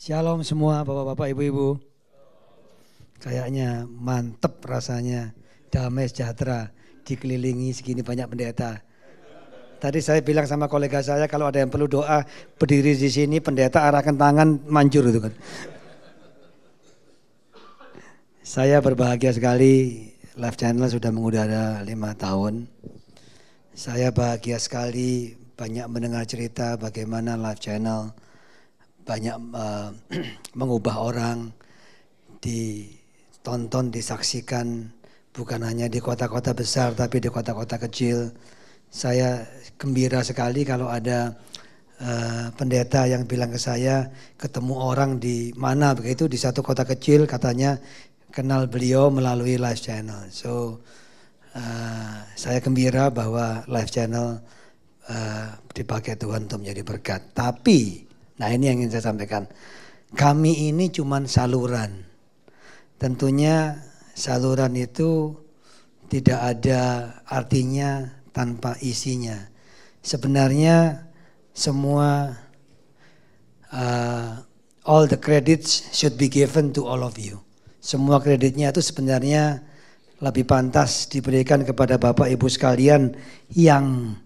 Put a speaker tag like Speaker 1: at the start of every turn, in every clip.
Speaker 1: Shalom semua bapak-bapak, ibu-ibu. Kayaknya mantep rasanya, damai sejahtera, dikelilingi segini banyak pendeta. Tadi saya bilang sama kolega saya kalau ada yang perlu doa, berdiri di sini, pendeta arahkan tangan, manjur itu kan. Saya berbahagia sekali, Live Channel sudah mengudara 5 tahun. Saya bahagia sekali banyak mendengar cerita bagaimana Live Channel banyak mengubah orang, ditonton, disaksikan bukan hanya di kota-kota besar tapi di kota-kota kecil. Saya gembira sekali kalau ada pendeta yang bilang ke saya ketemu orang di mana begitu di satu kota kecil, katanya kenal beliau melalui Live Channel. So saya gembira bahwa Live Channel dipakai Tuhan untuk menjadi berkat. Tapi nah ini yang ingin saya sampaikan, kami ini cuma saluran. Tentunya saluran itu tidak ada artinya tanpa isinya. Sebenarnya semua all the credits should be given to all of you. Semua kreditnya itu sebenarnya lebih pantas diberikan kepada Bapak Ibu sekalian yang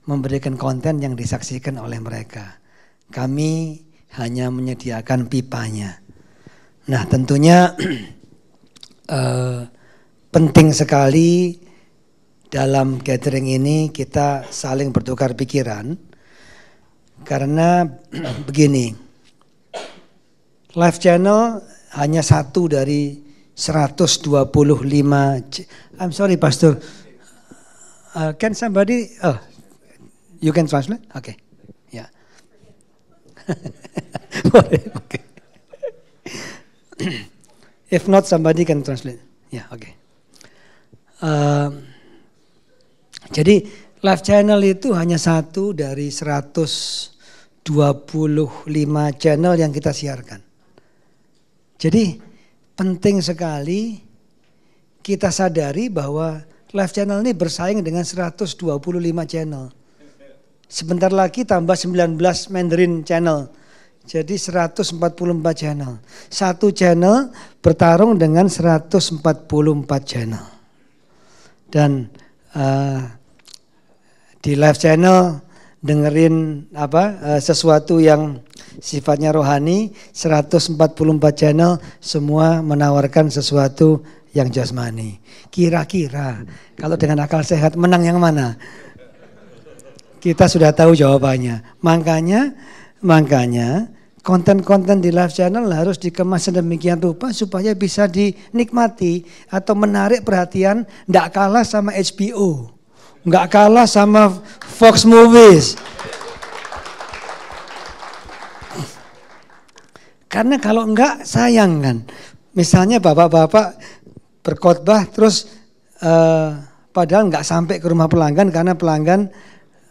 Speaker 1: memberikan konten yang disaksikan oleh mereka. Kami hanya menyediakan pipanya. Nah tentunya penting sekali dalam gathering ini kita saling bertukar pikiran. Karena begini, Live Channel hanya satu dari 125. I'm sorry Pastor, can somebody, you can translate? Okay. Okay. If not, somebody can translate. Ya, okay. Jadi Live Channel itu hanya satu dari 125 channel yang kita siarkan. Jadi penting sekali kita sadari bahwa Live Channel ini bersaing dengan 125 channel. Sebentar lagi tambah 19 Mandarin channel. Jadi 144 channel. Satu channel bertarung dengan 144 channel. Dan di Live Channel dengerin sesuatu yang sifatnya rohani, 144 channel semua menawarkan sesuatu yang jasmani. Kira-kira kalau dengan akal sehat menang yang mana? Kita sudah tahu jawabannya. Makanya konten-konten di Live Channel harus dikemas sedemikian rupa supaya bisa dinikmati atau menarik perhatian, enggak kalah sama HBO, enggak kalah sama Fox Movies. Karena kalau enggak sayang kan. Misalnya bapak-bapak berkhotbah terus padahal enggak sampai ke rumah pelanggan karena pelanggan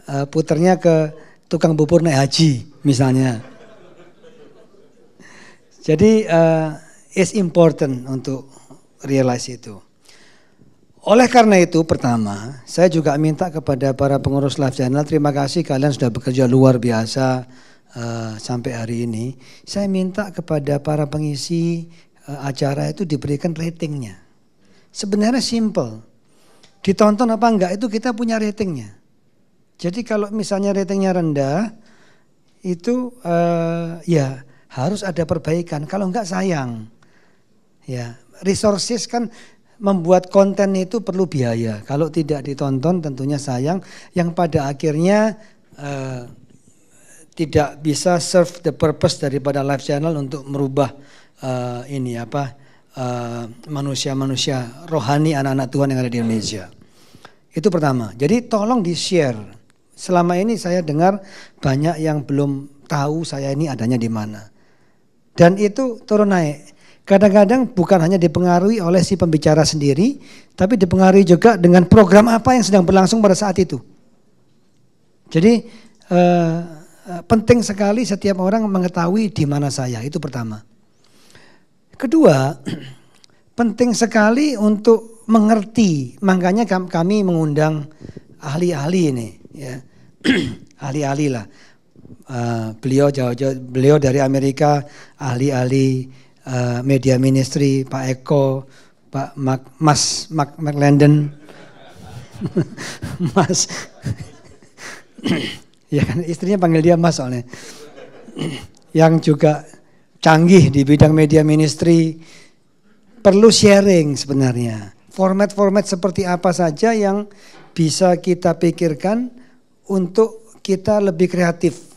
Speaker 1: puternya ke tukang bubur naik haji misalnya. Jadi it's important untuk realize itu. Oleh karena itu pertama saya juga minta kepada para pengurus Live Channel, terima kasih kalian sudah bekerja luar biasa sampai hari ini. Saya minta kepada para pengisi acara itu diberikan ratingnya. Sebenarnya simple, ditonton apa enggak itu kita punya ratingnya. Jadi kalau misalnya ratingnya rendah, itu ya harus ada perbaikan. Kalau enggak sayang. Ya, resources kan membuat konten itu perlu biaya. Kalau tidak ditonton tentunya sayang. Yang pada akhirnya tidak bisa serve the purpose daripada Live Channel untuk merubah manusia-manusia rohani anak-anak Tuhan yang ada di Indonesia. Itu pertama. Jadi tolong di-share. Selama ini saya dengar banyak yang belum tahu saya ini adanya di mana. Dan itu turun naik. Kadang-kadang bukan hanya dipengaruhi oleh si pembicara sendiri, tapi dipengaruhi juga dengan program apa yang sedang berlangsung pada saat itu. Jadi penting sekali setiap orang mengetahui di mana saya, itu pertama. Kedua, penting sekali untuk mengerti, makanya kami mengundang ahli-ahli ini. Ya, ahli-ahli lah, Beliau dari Amerika, ahli-ahli media ministry, Pak Eko, Pak Mas McLendon, Mas, ya kan istrinya panggil dia Mas soalnya, yang juga canggih di bidang media ministry, perlu sharing sebenarnya. Format-format seperti apa saja yang bisa kita pikirkan untuk kita lebih kreatif,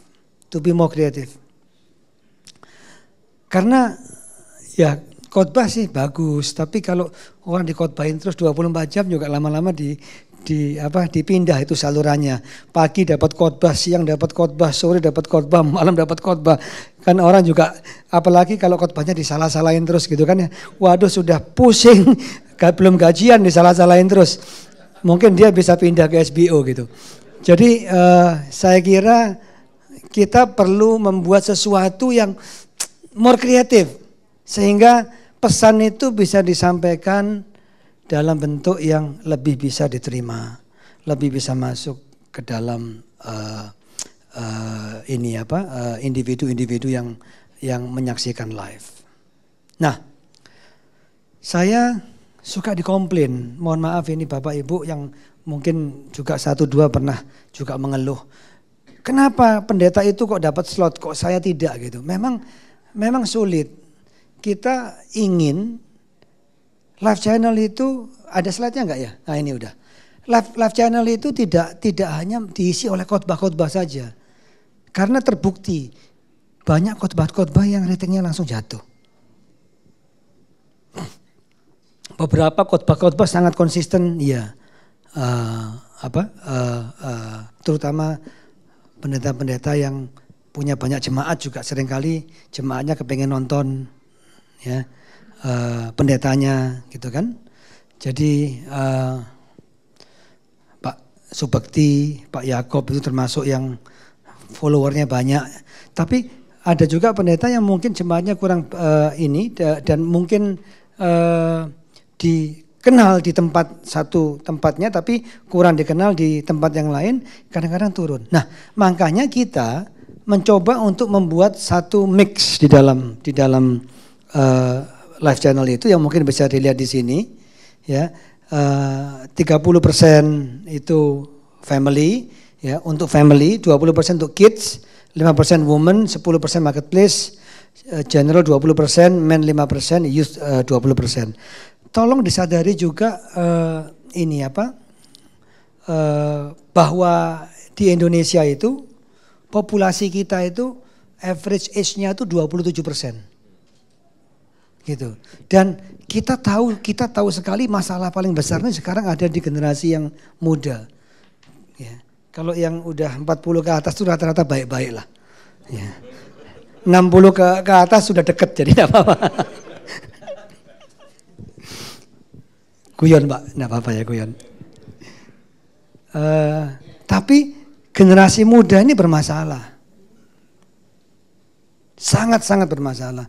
Speaker 1: to be more kreatif. Karena ya khotbah sih bagus, tapi kalau orang dikhotbahin terus 24 jam juga lama-lama dipindah itu salurannya. Pagi dapat khotbah, siang dapat khotbah, sore dapat khotbah, malam dapat khotbah. Kan orang juga apalagi kalau khotbahnya disalah-salahin terus gitu kan ya. Waduh sudah pusing, belum gajian disalah-salahin terus. Mungkin dia bisa pindah ke SBO gitu. Jadi saya kira kita perlu membuat sesuatu yang more kreatif sehingga pesan itu bisa disampaikan dalam bentuk yang lebih bisa diterima, lebih bisa masuk ke dalam individu-individu yang menyaksikan live. Nah, saya suka dikomplain, mohon maaf ini Bapak Ibu yang mungkin juga 1-2 pernah juga mengeluh. Kenapa pendeta itu kok dapat slot, kok saya tidak gitu. Memang sulit. Kita ingin live channel itu, ada slide-nya enggak ya? Nah ini udah. Live channel itu tidak hanya diisi oleh khotbah-khotbah saja. Karena terbukti banyak khotbah-khotbah yang ratingnya langsung jatuh. Beberapa khotbah-khotbah sangat konsisten, ya. Terutama pendeta-pendeta yang punya banyak jemaat juga seringkali jemaatnya kepengen nonton, ya, pendetanya gitu kan. Jadi Pak Subakti, Pak Yakob itu termasuk yang followernya banyak. Tapi ada juga pendeta yang mungkin jemaatnya kurang dan mungkin dikenal di satu tempatnya tapi kurang dikenal di tempat yang lain, kadang-kadang turun. Nah, makanya kita mencoba untuk membuat satu mix di dalam live channel itu yang mungkin bisa dilihat di sini, ya. 30% itu family, ya, untuk family, 20% untuk kids, 5% women, 10% marketplace, general 20%, men 5%, youth 20%. Tolong disadari juga bahwa di Indonesia itu populasi kita itu average age-nya itu 27%. Gitu. Dan kita tahu sekali masalah paling besarnya sekarang ada di generasi yang muda. Ya. Kalau yang udah 40 ke atas itu rata-rata baik-baik lah. Ya. 60 ke atas sudah deket jadi tidak apa-apa. Guyon Pak, tidak apa-apa ya guyon. Tapi generasi muda ini bermasalah. Sangat-sangat bermasalah.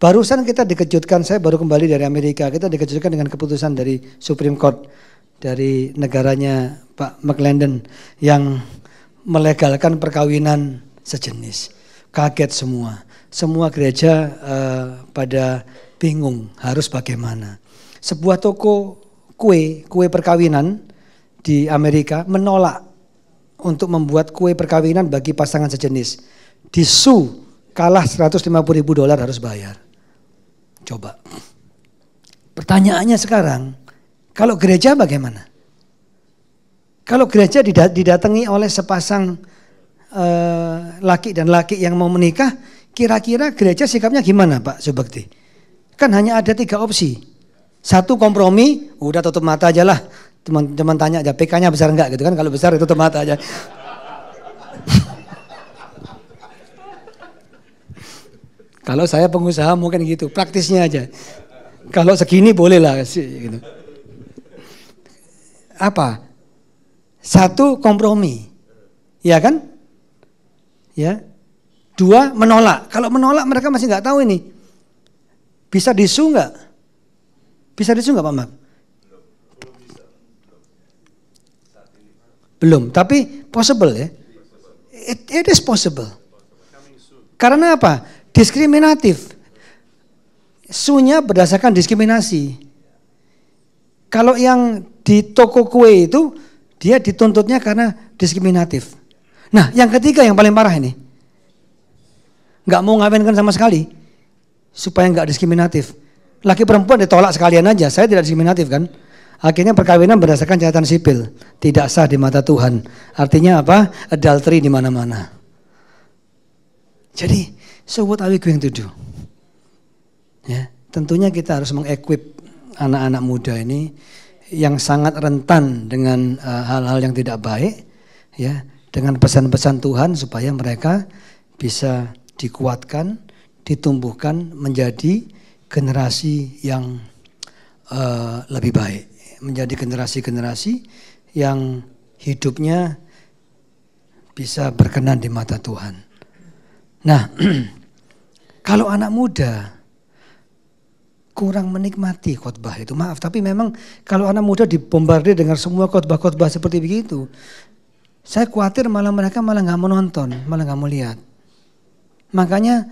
Speaker 1: Barusan kita dikejutkan, saya baru kembali dari Amerika, kita dikejutkan dengan keputusan dari Supreme Court dari negaranya Pak McLendon yang melegalkan perkawinan sejenis. Kaget semua. Semua gereja pada bingung harus bagaimana. Sebuah toko kue perkawinan di Amerika menolak untuk membuat kue perkawinan bagi pasangan sejenis. Disu kalah $150.000 harus bayar. Coba. Pertanyaannya sekarang, kalau gereja bagaimana? Kalau gereja didatangi oleh sepasang laki dan laki yang mau menikah, kira-kira gereja sikapnya gimana Pak Subakti? Kan hanya ada 3 opsi. 1 kompromi, udah tutup mata aja lah. Teman-teman tanya aja PK-nya besar enggak gitu kan, kalau besar itu tutup mata aja. Kalau saya pengusaha mungkin gitu, praktisnya aja. Kalau segini boleh lah gitu. Apa? 1 kompromi. Ya kan? Ya. 2 menolak. Kalau menolak mereka masih nggak tahu ini. Bisa disu nggak? Bisa disu nggak Pak Mak? Belum, tapi possible ya. It is possible. Karena apa? Diskriminatif. Sunya berdasarkan diskriminasi. Kalau yang di toko kue itu dia dituntutnya karena diskriminatif. Nah, yang ketiga yang paling parah ini. Nggak mau ngawinkan sama sekali supaya nggak diskriminatif. Laki perempuan ditolak sekalian aja, saya tidak diskriminatif kan. Akhirnya perkawinan berdasarkan catatan sipil, tidak sah di mata Tuhan. Artinya apa? Adultery di mana-mana. Jadi, so what are we going to do? Ya, tentunya kita harus mengequip anak-anak muda ini yang sangat rentan dengan hal-hal yang tidak baik, ya, dengan pesan-pesan Tuhan supaya mereka bisa dikuatkan, ditumbuhkan menjadi generasi yang lebih baik, menjadi generasi-generasi yang hidupnya bisa berkenan di mata Tuhan. Nah, kalau anak muda kurang menikmati khotbah itu, maaf, tapi memang kalau anak muda dibombardir dengan semua khotbah-khotbah seperti begitu, saya khawatir mereka malah nggak mau nonton, malah nggak mau lihat. Makanya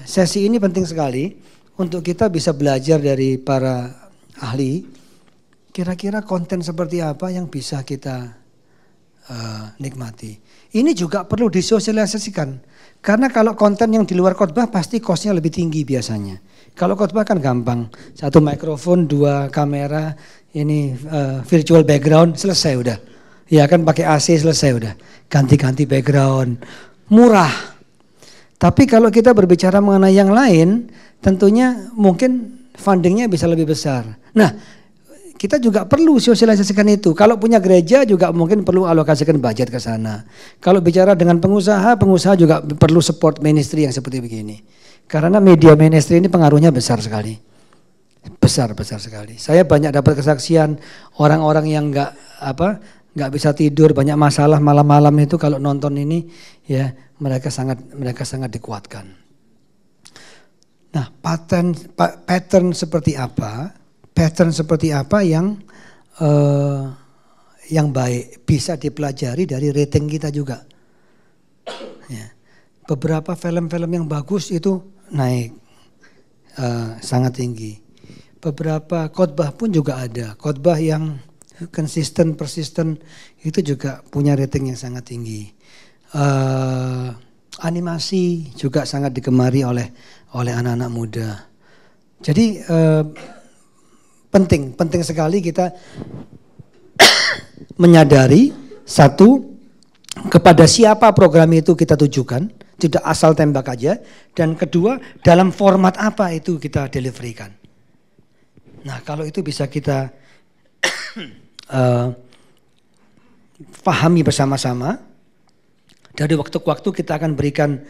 Speaker 1: sesi ini penting sekali untuk kita bisa belajar dari para ahli, kira-kira konten seperti apa yang bisa kita nikmati. Ini juga perlu disosialisasikan, karena kalau konten yang di luar khotbah pasti cost-nya lebih tinggi biasanya. Kalau khotbah kan gampang, 1 mikrofon, 2 kamera, ini virtual background, selesai udah. Ya kan pakai AC selesai udah, ganti-ganti background, murah. Tapi kalau kita berbicara mengenai yang lain, tentunya mungkin fundingnya bisa lebih besar. Nah, kita juga perlu sosialisasikan itu. Kalau punya gereja juga mungkin perlu alokasikan budget ke sana. Kalau bicara dengan pengusaha, pengusaha juga perlu support ministry yang seperti begini. Karena media ministry ini pengaruhnya besar sekali. Besar sekali. Saya banyak dapat kesaksian orang-orang yang nggak bisa tidur, banyak masalah malam-malam itu kalau nonton ini, ya mereka sangat dikuatkan. Nah, pattern seperti apa? Pattern seperti apa yang baik bisa dipelajari dari rating kita juga. Ya. Beberapa film-film yang bagus itu naik sangat tinggi. Beberapa khotbah pun juga ada. Khotbah yang persisten itu juga punya rating yang sangat tinggi. Animasi juga sangat digemari oleh anak-anak muda. Jadi penting sekali kita menyadari, satu, kepada siapa program itu kita tujukan, tidak asal tembak aja, dan kedua, dalam format apa itu kita deliverykan. Nah, kalau itu bisa kita pahami bersama-sama, dari waktu ke waktu kita akan berikan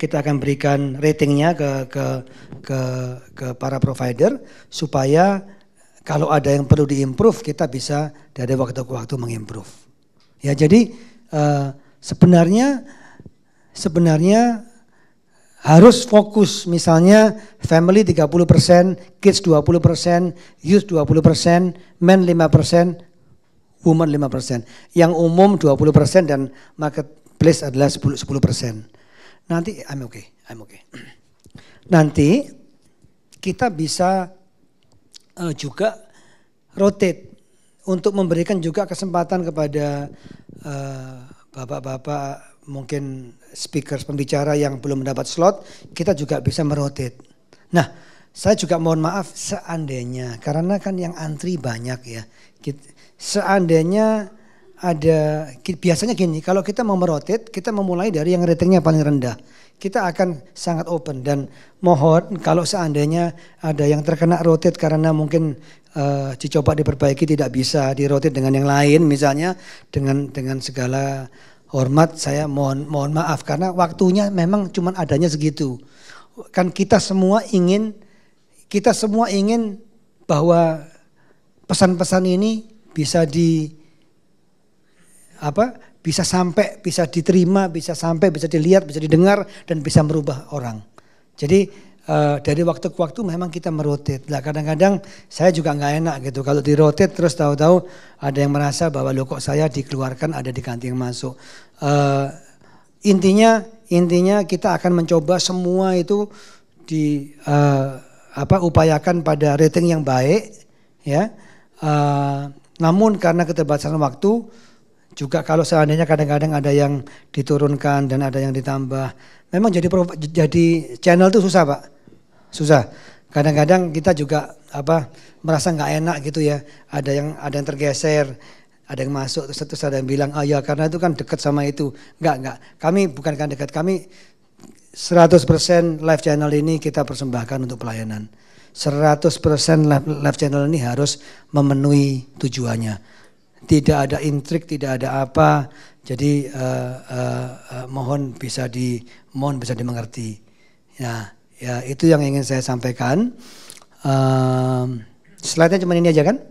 Speaker 1: kita akan berikan ratingnya ke para provider supaya kalau ada yang perlu diimprove kita bisa dari waktu ke waktu mengimprove. Ya, jadi sebenarnya harus fokus, misalnya family 30%, kids 20%, youth 20%, men 5%, woman 5%. Yang umum 20% dan marketplace adalah 10%. Nanti I'm okay. Nanti kita bisa juga rotate untuk memberikan juga kesempatan kepada bapak-bapak, mungkin speaker, pembicara yang belum mendapat slot, kita juga bisa merotate. Nah, saya juga mohon maaf seandainya, karena kan yang antri banyak ya. Seandainya ada, biasanya gini, kalau kita mau merotate, kita memulai dari yang ratingnya paling rendah. Kita akan sangat open dan mohon kalau seandainya ada yang terkena rotate karena mungkin dicoba diperbaiki tidak bisa dirotate dengan yang lain, misalnya dengan segala hormat saya mohon maaf karena waktunya memang cuma adanya segitu. Kan kita semua ingin bahwa pesan-pesan ini bisa bisa sampai, bisa diterima, bisa sampai, bisa dilihat, bisa didengar dan bisa merubah orang. Jadi dari waktu ke waktu memang kita merotate. Lah kadang-kadang saya juga nggak enak gitu kalau dirotate terus tahu-tahu ada yang merasa bahwa loh kok saya dikeluarkan ada diganti yang masuk. Intinya intinya kita akan mencoba semua itu upayakan pada rating yang baik, ya. Namun karena keterbatasan waktu, juga kalau seandainya kadang-kadang ada yang diturunkan dan ada yang ditambah, memang jadi channel itu susah Pak, susah. Kadang-kadang kita juga merasa nggak enak gitu ya, ada yang tergeser, ada yang masuk terus ada yang bilang ya karena itu kan dekat sama itu. Enggak, kami bukan kan dekat, kami 100% live channel ini kita persembahkan untuk pelayanan. 100% live channel ini harus memenuhi tujuannya. Tidak ada intrik, tidak ada apa. Jadi mohon bisa dimengerti. Ya itu yang ingin saya sampaikan. Slide-nya cuma ini aja kan?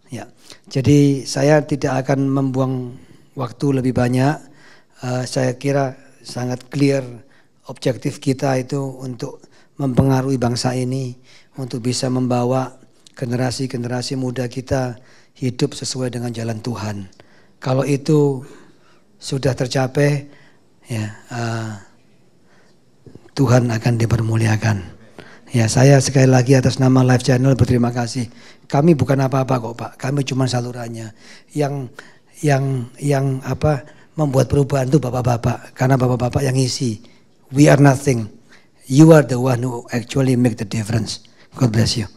Speaker 1: Ya. Jadi saya tidak akan membuang waktu lebih banyak. Saya kira sangat clear objektif kita itu untuk mempengaruhi bangsa ini, untuk bisa membawa generasi-generasi muda kita hidup sesuai dengan jalan Tuhan. Kalau itu sudah tercapai, ya Tuhan akan dipermuliakan. Ya, saya sekali lagi atas nama Live Channel berterima kasih. Kami bukan apa-apa kok Pak, kami cuma salurannya. Yang membuat perubahan itu bapak-bapak, karena bapak-bapak yang isi. We are nothing. You are the one who actually make the difference. God bless you.